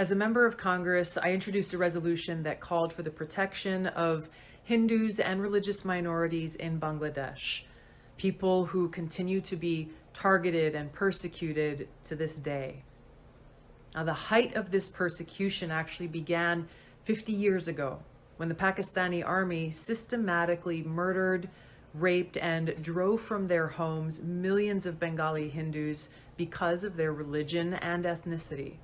As a member of Congress, I introduced a resolution that called for the protection of Hindus and religious minorities in Bangladesh, people who continue to be targeted and persecuted to this day. Now, the height of this persecution actually began 50 years ago when the Pakistani army systematically murdered, raped, and drove from their homes millions of Bengali Hindus because of their religion and ethnicity.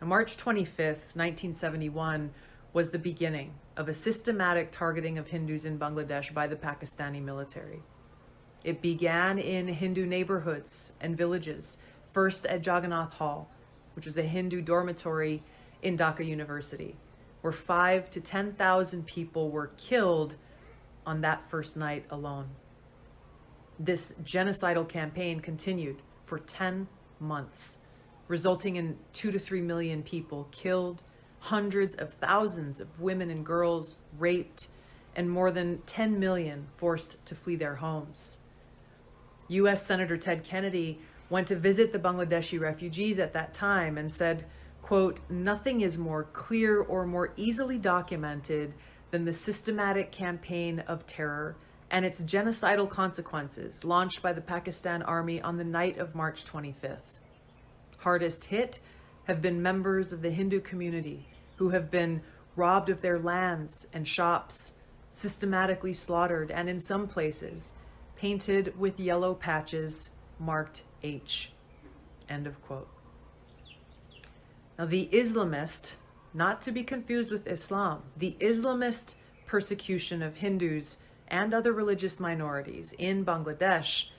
On March 25th, 1971, was the beginning of a systematic targeting of Hindus in Bangladesh by the Pakistani military. It began in Hindu neighborhoods and villages, first at Jagannath Hall, which was a Hindu dormitory in Dhaka University, where 5,000 to 10,000 people were killed on that first night alone. This genocidal campaign continued for 10 months, resulting in 2 to 3 million people killed, hundreds of thousands of women and girls raped, and more than 10 million forced to flee their homes. U.S. Senator Ted Kennedy went to visit the Bangladeshi refugees at that time and said, quote, "Nothing is more clear or more easily documented than the systematic campaign of terror and its genocidal consequences launched by the Pakistan Army on the night of March 25th. Hardest hit have been members of the Hindu community who have been robbed of their lands and shops, systematically slaughtered, and in some places, painted with yellow patches marked H." End of quote. Now, the Islamist, not to be confused with Islam, the Islamist persecution of Hindus and other religious minorities in Bangladesh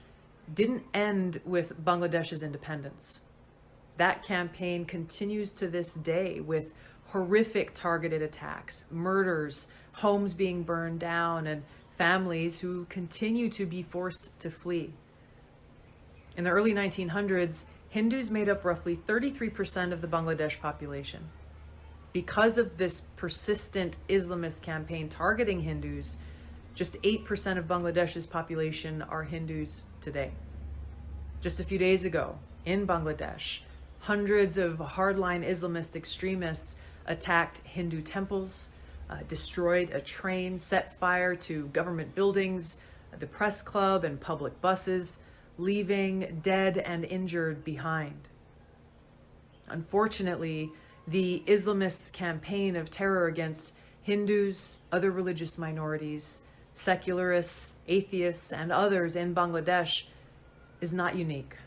didn't end with Bangladesh's independence. That campaign continues to this day with horrific targeted attacks, murders, homes being burned down, and families who continue to be forced to flee. In the early 1900s, Hindus made up roughly 33% of the Bangladesh population. Because of this persistent Islamist campaign targeting Hindus, just 8% of Bangladesh's population are Hindus today. Just a few days ago, in Bangladesh, hundreds of hardline Islamist extremists attacked Hindu temples, destroyed a train, set fire to government buildings, the press club, and public buses, leaving dead and injured behind. Unfortunately, the Islamists' campaign of terror against Hindus, other religious minorities, secularists, atheists, and others in Bangladesh is not unique.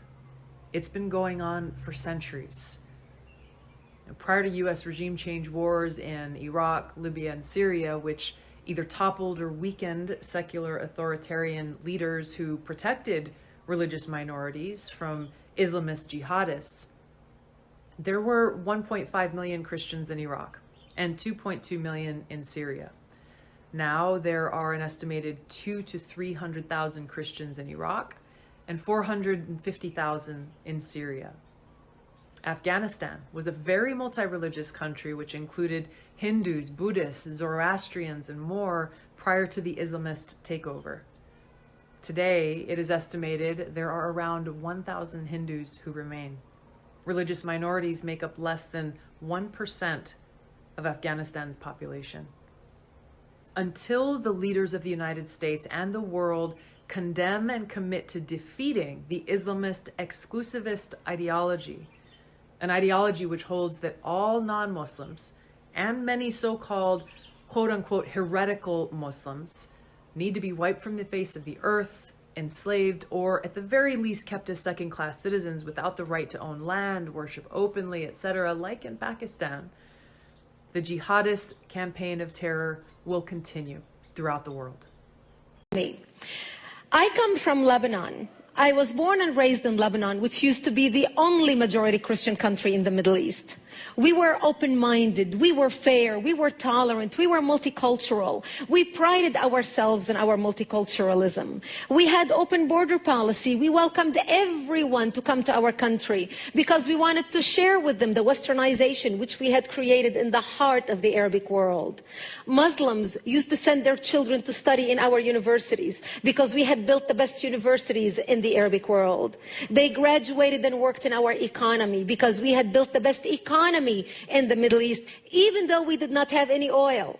It's been going on for centuries. Prior to U.S. regime change wars in Iraq, Libya, and Syria, which either toppled or weakened secular authoritarian leaders who protected religious minorities from Islamist jihadists, there were 1.5 million Christians in Iraq and 2.2 million in Syria. Now there are an estimated 200,000 to 300,000 Christians in Iraq and 450,000 in Syria. Afghanistan was a very multi-religious country which included Hindus, Buddhists, Zoroastrians, and more prior to the Islamist takeover. Today, it is estimated there are around 1,000 Hindus who remain. Religious minorities make up less than 1% of Afghanistan's population. Until the leaders of the United States and the world condemn and commit to defeating the Islamist exclusivist ideology, an ideology which holds that all non-Muslims and many so-called quote-unquote heretical Muslims need to be wiped from the face of the earth, enslaved, or at the very least kept as second-class citizens without the right to own land, worship openly, etc., like in Pakistan, the jihadist campaign of terror will continue throughout the world. I come from Lebanon. I was born and raised in Lebanon, which used to be the only majority Christian country in the Middle East. We were open-minded, we were fair, we were tolerant, we were multicultural. We prided ourselves in our multiculturalism. We had open border policy. We welcomed everyone to come to our country because we wanted to share with them the westernization which we had created in the heart of the Arabic world. Muslims used to send their children to study in our universities because we had built the best universities in the Arabic world. They graduated and worked in our economy because we had built the best economy economy in the Middle East, even though we did not have any oil.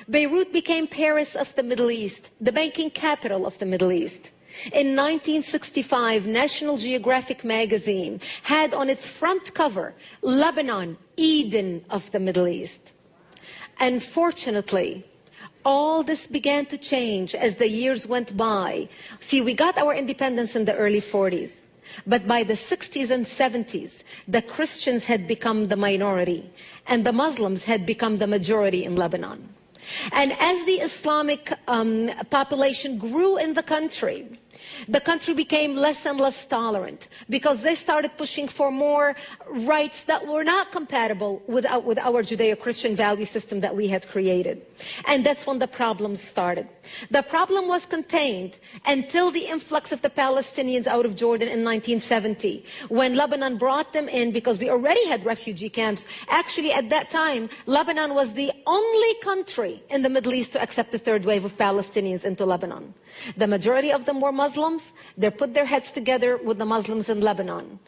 Beirut became Paris of the Middle East, the banking capital of the Middle East. In 1965, National Geographic magazine had on its front cover, Lebanon, Eden of the Middle East. Unfortunately, all this began to change as the years went by. See, we got our independence in the early 40s. But by the 60s and 70s, the Christians had become the minority and the Muslims had become the majority in Lebanon. And as the Islamic population grew in the country became less and less tolerant because they started pushing for more rights that were not compatible with our Judeo-Christian value system that we had created. And that's when the problems started. The problem was contained until the influx of the Palestinians out of Jordan in 1970, when Lebanon brought them in because we already had refugee camps. Actually, at that time, Lebanon was the only country in the Middle East to accept the third wave of Palestinians into Lebanon. The majority of them were Muslims. They put their heads together with the Muslims in Lebanon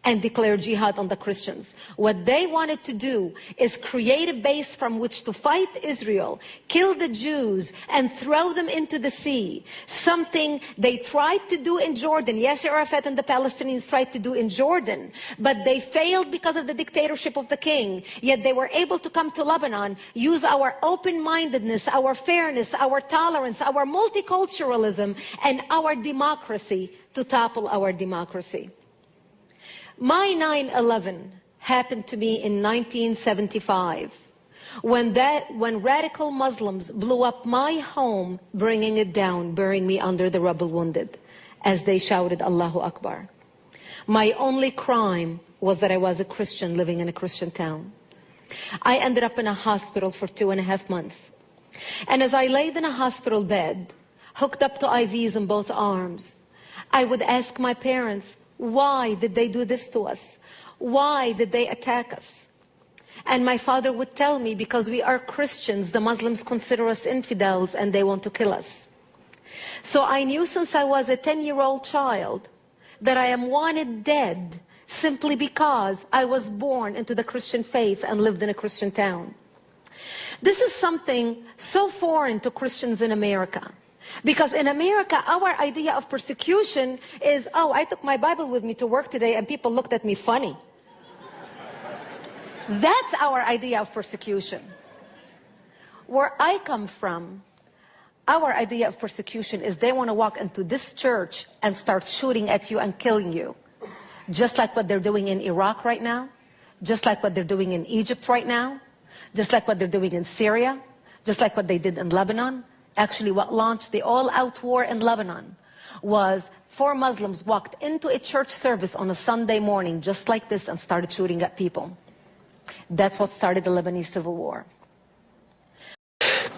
and declared jihad on the Christians. What they wanted to do is create a base from which to fight Israel, kill the Jews, and throw them into the sea. Something they tried to do in Jordan. Yasser Arafat and the Palestinians tried to do in Jordan, but they failed because of the dictatorship of the king. Yet they were able to come to Lebanon, use our open-mindedness, our fairness, our tolerance, our multiculturalism, and our democracy to topple our democracy. My 9/11 happened to me in 1975 when radical Muslims blew up my home, bringing it down, burying me under the rubble wounded as they shouted Allahu Akbar. My only crime was that I was a Christian living in a Christian town. I ended up in a hospital for 2.5 months. And as I laid in a hospital bed, hooked up to IVs in both arms, I would ask my parents, why did they do this to us? Why did they attack us? And my father would tell me, because we are Christians, the Muslims consider us infidels and they want to kill us. So I knew since I was a 10-year-old child that I am wanted dead simply because I was born into the Christian faith and lived in a Christian town. This is something so foreign to Christians in America. Because in America, our idea of persecution is, oh, I took my Bible with me to work today and people looked at me funny. That's our idea of persecution. Where I come from, our idea of persecution is they want to walk into this church and start shooting at you and killing you. Just like what they're doing in Iraq right now, just like what they're doing in Egypt right now, just like what they're doing in Syria, just like what they did in Lebanon. Actually, what launched the all-out war in Lebanon was 4 Muslims walked into a church service on a Sunday morning just like this and started shooting at people. That's what started the Lebanese civil war.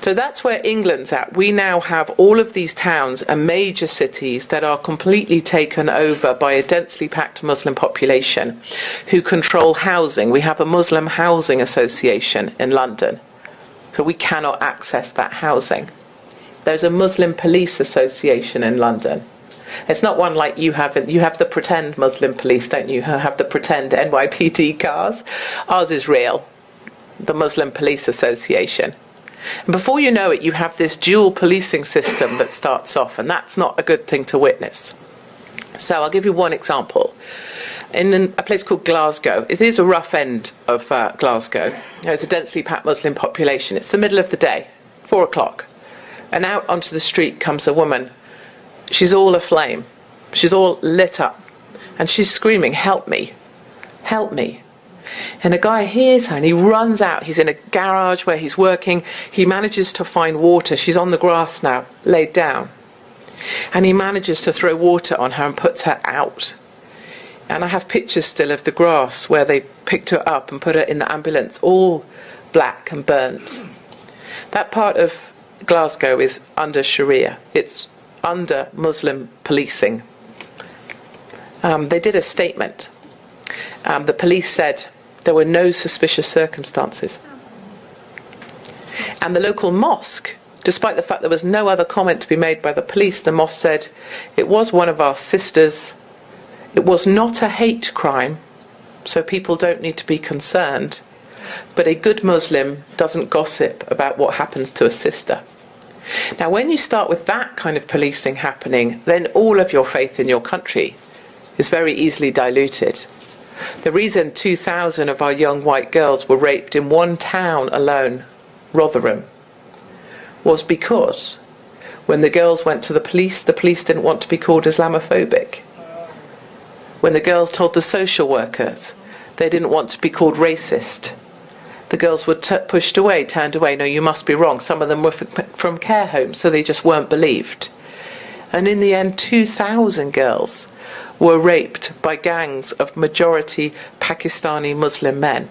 So that's where England's at. We now have all of these towns and major cities that are completely taken over by a densely packed Muslim population who control housing. We have a Muslim Housing Association in London, so we cannot access that housing. There's a Muslim Police Association in London. It's not one like you have. You have the pretend Muslim police, don't you? You have the pretend NYPD cars. Ours is real, the Muslim Police Association. And before you know it, you have this dual policing system that starts off, and that's not a good thing to witness. So I'll give you one example. In a place called Glasgow, it is a rough end of Glasgow. There's a densely packed Muslim population. It's the middle of the day, 4 o'clock. And out onto the street comes a woman. She's all aflame. She's all lit up. And she's screaming, help me, help me. And a guy hears her and he runs out. He's in a garage where he's working. He manages to find water. She's on the grass now, laid down. And he manages to throw water on her and puts her out. And I have pictures still of the grass where they picked her up and put her in the ambulance, all black and burnt. That part of Glasgow is under Sharia. It's under Muslim policing. They did a statement. The police said there were no suspicious circumstances. And the local mosque, despite the fact there was no other comment to be made by the police, the mosque said it was one of our sisters. It was not a hate crime. so people don't need to be concerned. But a good Muslim doesn't gossip about what happens to a sister. Now, when you start with that kind of policing happening, then all of your faith in your country is very easily diluted. The reason 2,000 of our young white girls were raped in one town alone, Rotherham, was because when the girls went to the police didn't want to be called Islamophobic. When the girls told the social workers, they didn't want to be called racist. The girls were pushed away, turned away. No, you must be wrong. Some of them were from care homes, so they just weren't believed. And in the end, 2,000 girls were raped by gangs of majority Pakistani Muslim men.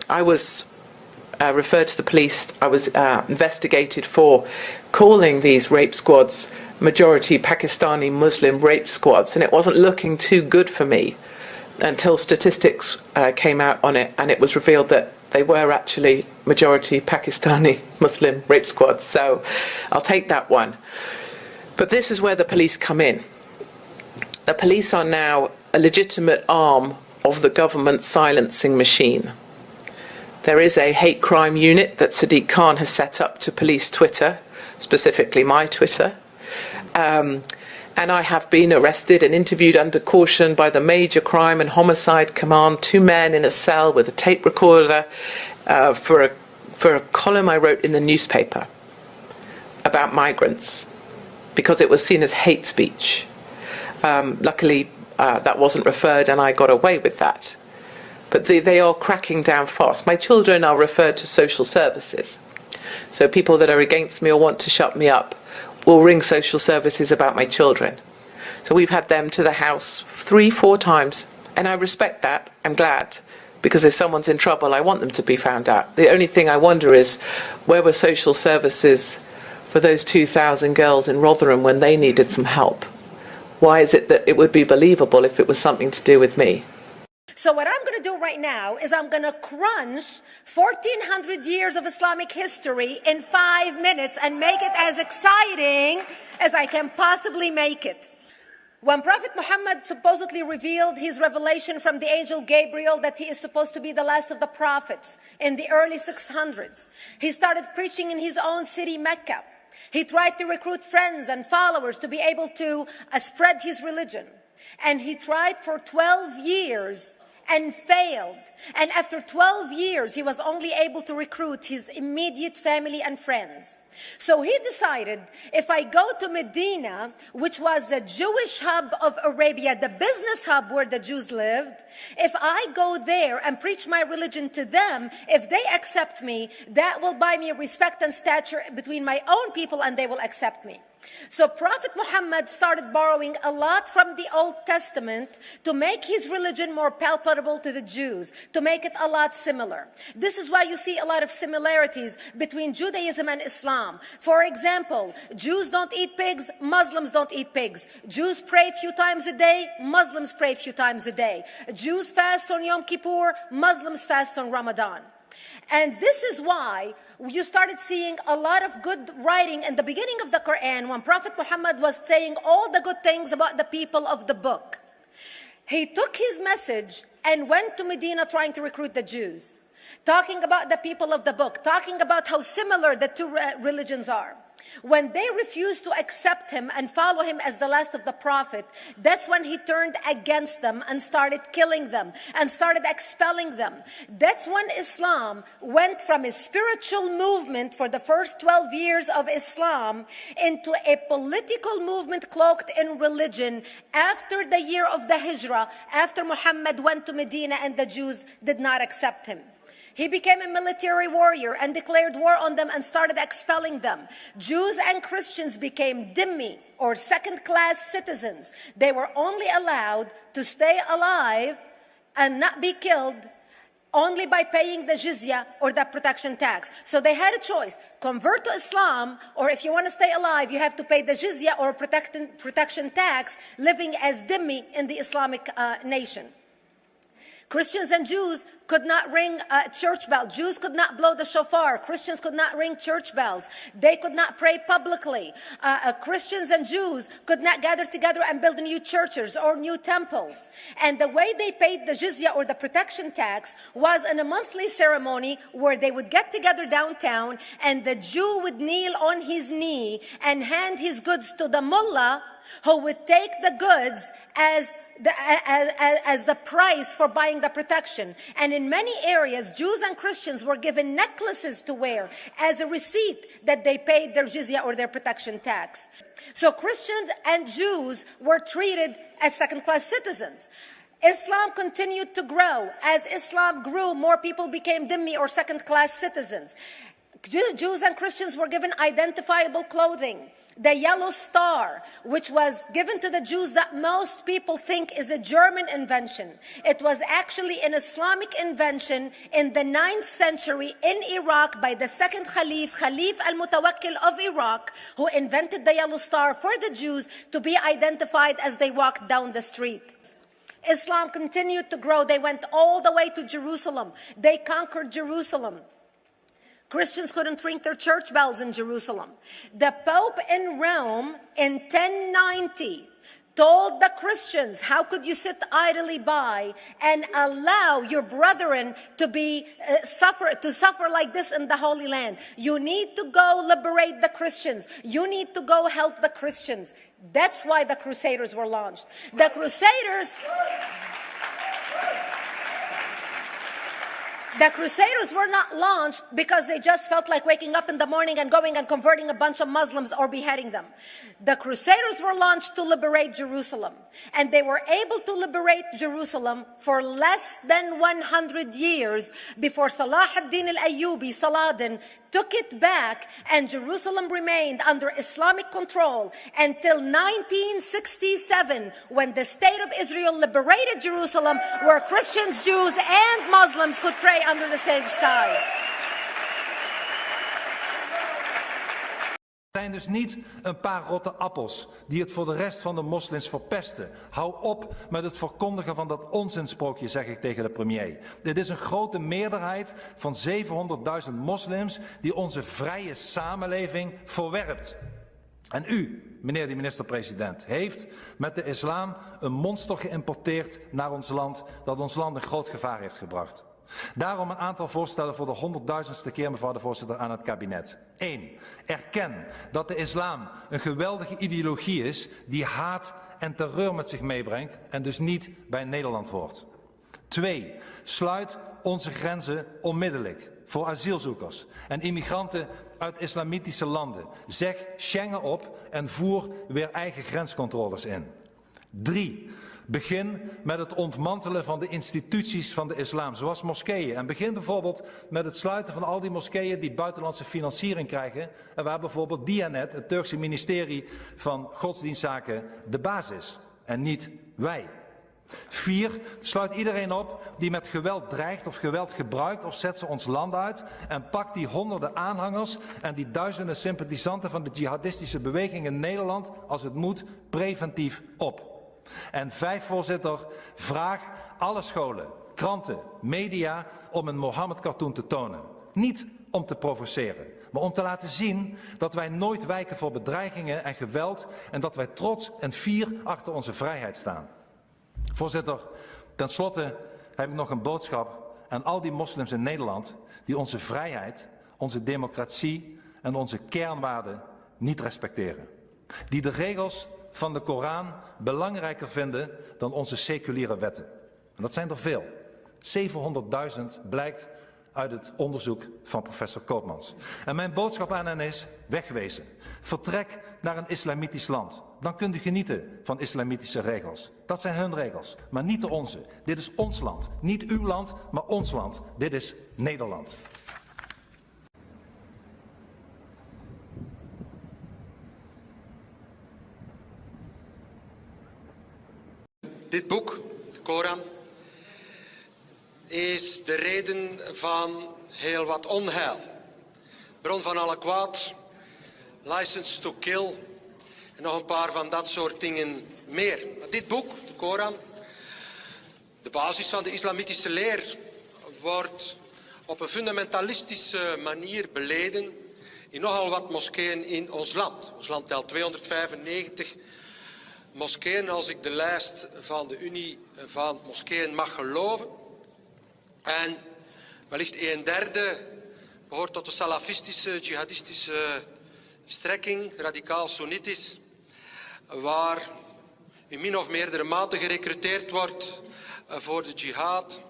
I was referred to the police. I was investigated for calling these rape squads majority Pakistani Muslim rape squads, and it wasn't looking too good for me until statistics came out on it, and it was revealed that they were actually majority Pakistani Muslim rape squads. So I'll take that one. But this is where the police come in. The police are now a legitimate arm of the government silencing machine. There is a hate crime unit that Sadiq Khan has set up to police Twitter, specifically my Twitter. And I have been arrested and interviewed under caution by the Major Crime and Homicide Command, 2 men in a cell with a tape recorder for a column I wrote in the newspaper about migrants, because it was seen as hate speech. Luckily, that wasn't referred and I got away with that. But they are cracking down fast. My children are referred to social services. So people that are against me or want to shut me up will ring social services about my children. So we've had them to the house 3-4 times, and I respect that. I'm glad, because if someone's in trouble, I want them to be found out. The only thing I wonder is, where were social services for those 2,000 girls in Rotherham when they needed some help? Why is it that it would be believable if it was something to do with me? So what I'm going to do right now is I'm going to crunch 1,400 years of Islamic history in 5 minutes and make it as exciting as I can possibly make it. When Prophet Muhammad supposedly revealed his revelation from the angel Gabriel that he is supposed to be the last of the prophets in the early 600s, he started preaching in his own city, Mecca. He tried to recruit friends and followers to be able to spread his religion. And he tried for 12 years and failed. And after 12 years, he was only able to recruit his immediate family and friends. So he decided, if I go to Medina, which was the Jewish hub of Arabia, the business hub where the Jews lived, if I go there and preach my religion to them, if they accept me, that will buy me respect and stature between my own people, and they will accept me. So Prophet Muhammad started borrowing a lot from the Old Testament to make his religion more palpable to the Jews, to make it a lot similar. This is why you see a lot of similarities between Judaism and Islam. For example, Jews don't eat pigs, Muslims don't eat pigs. Jews pray a few times a day, Muslims pray a few times a day. Jews fast on Yom Kippur, Muslims fast on Ramadan. And this is why you started seeing a lot of good writing in the beginning of the Quran when Prophet Muhammad was saying all the good things about the people of the book. He took his message and went to Medina trying to recruit the Jews, talking about the people of the book, talking about how similar the two religions are. When they refused to accept him and follow him as the last of the prophet, that's when he turned against them and started killing them and started expelling them. That's when Islam went from a spiritual movement for the first 12 years of Islam into a political movement cloaked in religion after the year of the Hijrah, after Muhammad went to Medina and the Jews did not accept him. He became a military warrior and declared war on them and started expelling them. Jews and Christians became dhimmi, or second-class citizens. They were only allowed to stay alive and not be killed only by paying the jizya or the protection tax. So they had a choice: convert to Islam, or if you want to stay alive, you have to pay the jizya or protection tax, living as dhimmi in the Islamic nation. Christians and Jews could not ring church bells. Jews could not blow the shofar. Christians could not ring church bells. They could not pray publicly. Christians and Jews could not gather together and build new churches or new temples. And the way they paid the jizya or the protection tax was in a monthly ceremony where they would get together downtown and the Jew would kneel on his knee and hand his goods to the mullah, who would take the goods as the price for buying the protection. And in many areas, Jews and Christians were given necklaces to wear as a receipt that they paid their jizya or their protection tax. So Christians and Jews were treated as second-class citizens. Islam continued to grow. As Islam grew, more people became dhimmi or second-class citizens. Jews and Christians were given identifiable clothing. The yellow star, which was given to the Jews that most people think is a German invention. It was actually an Islamic invention in the 9th century in Iraq by the second Khalif al-Mutawakkil of Iraq, who invented the yellow star for the Jews to be identified as they walked down the street. Islam continued to grow. They went all the way to Jerusalem. They conquered Jerusalem. Christians couldn't ring their church bells in Jerusalem. The Pope in Rome in 1090 told the Christians, how could you sit idly by and allow your brethren to suffer like this in the Holy Land? You need to go liberate the Christians. You need to go help the Christians. That's why the Crusaders were launched. The Crusaders were not launched because they just felt like waking up in the morning and going and converting a bunch of Muslims or beheading them. The Crusaders were launched to liberate Jerusalem. And they were able to liberate Jerusalem for less than 100 years before Salah ad-Din al-Ayyubi, Saladin, took it back, and Jerusalem remained under Islamic control until 1967, when the State of Israel liberated Jerusalem, where Christians, Jews, and Muslims could pray under the same sky. Het zijn dus niet een paar rotte appels die het voor de rest van de moslims verpesten. Hou op met het verkondigen van dat onzinsprookje, zeg ik tegen de premier. Dit is een grote meerderheid van 700.000 moslims die onze vrije samenleving verwerpt. En u, meneer de minister-president, heeft met de islam een monster geïmporteerd naar ons land dat ons land in groot gevaar heeft gebracht. Daarom een aantal voorstellen voor de 100.000ste keer, mevrouw de voorzitter, aan het kabinet. 1. Erken dat de islam een geweldige ideologie is die haat en terreur met zich meebrengt en dus niet bij Nederland hoort. 2. Sluit onze grenzen onmiddellijk voor asielzoekers en immigranten uit islamitische landen. Zeg Schengen op en voer weer eigen grenscontroles in. 3. Begin met het ontmantelen van de instituties van de islam, zoals moskeeën. En begin bijvoorbeeld met het sluiten van al die moskeeën die buitenlandse financiering krijgen. En waar bijvoorbeeld Diyanet, het Turkse ministerie van Godsdienstzaken, de baas is. En niet wij. 4. Sluit iedereen op die met geweld dreigt of geweld gebruikt of zet ze ons land uit. En pak die honderden aanhangers en die duizenden sympathisanten van de jihadistische beweging in Nederland, als het moet, preventief op. En 5, voorzitter, vraag alle scholen, kranten, media om een Mohammed-cartoon te tonen. Niet om te provoceren, maar om te laten zien dat wij nooit wijken voor bedreigingen en geweld en dat wij trots en fier achter onze vrijheid staan. Voorzitter, tenslotte heb ik nog een boodschap aan al die moslims in Nederland die onze vrijheid, onze democratie en onze kernwaarden niet respecteren. Die de regels van de Koran belangrijker vinden dan onze seculiere wetten. En dat zijn er veel. 700.000 blijkt uit het onderzoek van professor Koopmans. En mijn boodschap aan hen is: wegwezen. Vertrek naar een islamitisch land. Dan kunt u genieten van islamitische regels. Dat zijn hun regels, maar niet de onze. Dit is ons land. Niet uw land, maar ons land. Dit is Nederland. Dit boek, de Koran, is de reden van heel wat onheil. Bron van alle kwaad, license to kill en nog een paar van dat soort dingen meer. Maar dit boek, de Koran, De basis van de islamitische leer wordt op een fundamentalistische manier beleden in nogal wat moskeeën in ons land. Ons land telt 295 moskeeën, als ik de lijst van de Unie van Moskeeën mag geloven. En wellicht 1/3 behoort tot de salafistische, jihadistische strekking, radicaal Soenitisch, waar in min of meerdere mate gerecruiteerd wordt voor de jihad,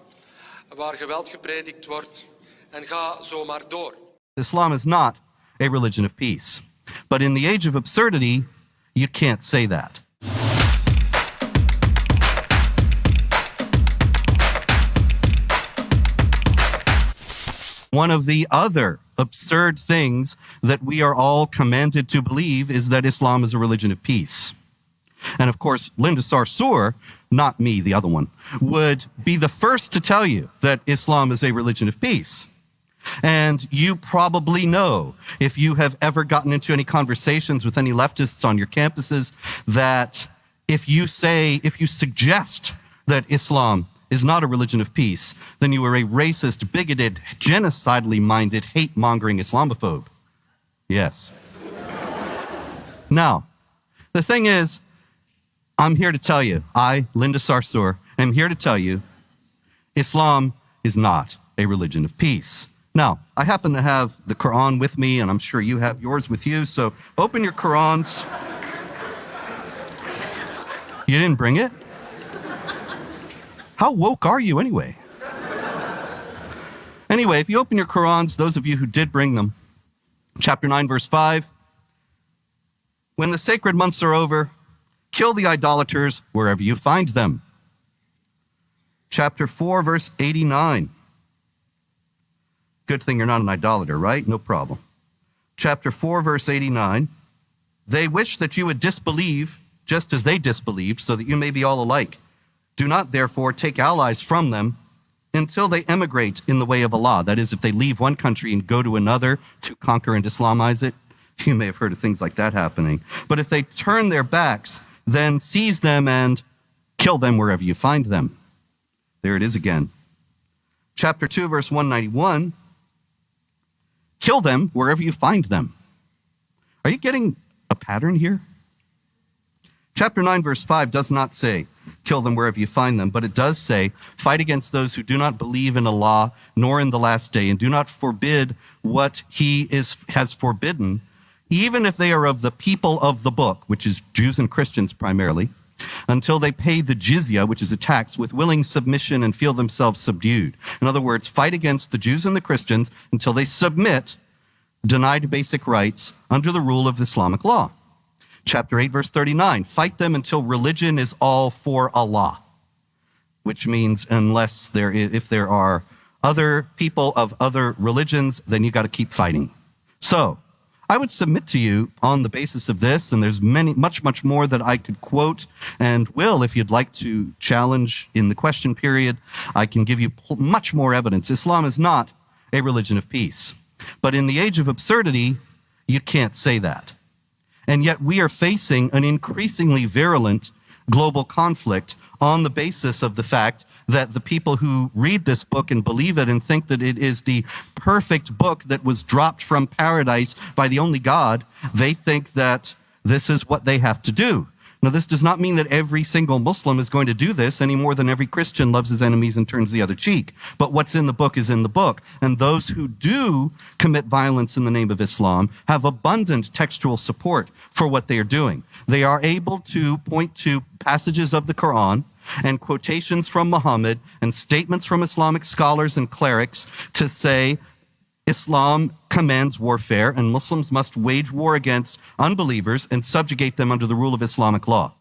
waar geweld gepredikt wordt en ga zo maar door. Islam is not a religion of peace. But in the age of absurdity, you can't say that. One of the other absurd things that we are all commanded to believe is that Islam is a religion of peace. And of course, Linda Sarsour, not me, the other one, would be the first to tell you that Islam is a religion of peace. And you probably know, if you have ever gotten into any conversations with any leftists on your campuses, that if you suggest that Islam is not a religion of peace, then you are a racist, bigoted, genocidally minded, hate-mongering Islamophobe. Yes. Now, the thing is, I'm here to tell you, I, Linda Sarsour, am here to tell you, Islam is not a religion of peace. Now, I happen to have the Quran with me, and I'm sure you have yours with you, so open your Qurans. You didn't bring it? How woke are you anyway? Anyway, if you open your Qurans, those of you who did bring them, chapter 9, verse 5, when the sacred months are over, kill the idolaters wherever you find them. Chapter 4, verse 89. Good thing you're not an idolater, right? No problem. Chapter 4, verse 89. They wish that you would disbelieve just as they disbelieved, so that you may be all alike. Do not, therefore, take allies from them until they emigrate in the way of Allah. That is, if they leave one country and go to another to conquer and Islamize it. You may have heard of things like that happening. But if they turn their backs, then seize them and kill them wherever you find them. There it is again. Chapter 2, verse 191. Kill them wherever you find them. Are you getting a pattern here? Chapter 9, verse 5 does not say, kill them wherever you find them, but it does say, fight against those who do not believe in Allah nor in the last day, and do not forbid what he has forbidden, even if they are of the people of the book, which is Jews and Christians primarily, until they pay the jizya, which is a tax, with willing submission and feel themselves subdued. In other words, fight against the Jews and the Christians until they submit, denied basic rights under the rule of Islamic law. Chapter 8, verse 39, fight them until religion is all for Allah, which means if there are other people of other religions, then you got to keep fighting. So I would submit to you on the basis of this, and there's much more that I could quote and will, if you'd like to challenge in the question period, I can give you much more evidence. Islam is not a religion of peace. But in the age of absurdity, you can't say that. And yet we are facing an increasingly virulent global conflict on the basis of the fact that the people who read this book and believe it and think that it is the perfect book that was dropped from paradise by the only God, they think that this is what they have to do. Now, this does not mean that every single Muslim is going to do this any more than every Christian loves his enemies and turns the other cheek. But what's in the book is in the book. And those who do commit violence in the name of Islam have abundant textual support for what they are doing. They are able to point to passages of the Quran and quotations from Muhammad and statements from Islamic scholars and clerics to say Islam commands warfare and Muslims must wage war against unbelievers and subjugate them under the rule of Islamic law.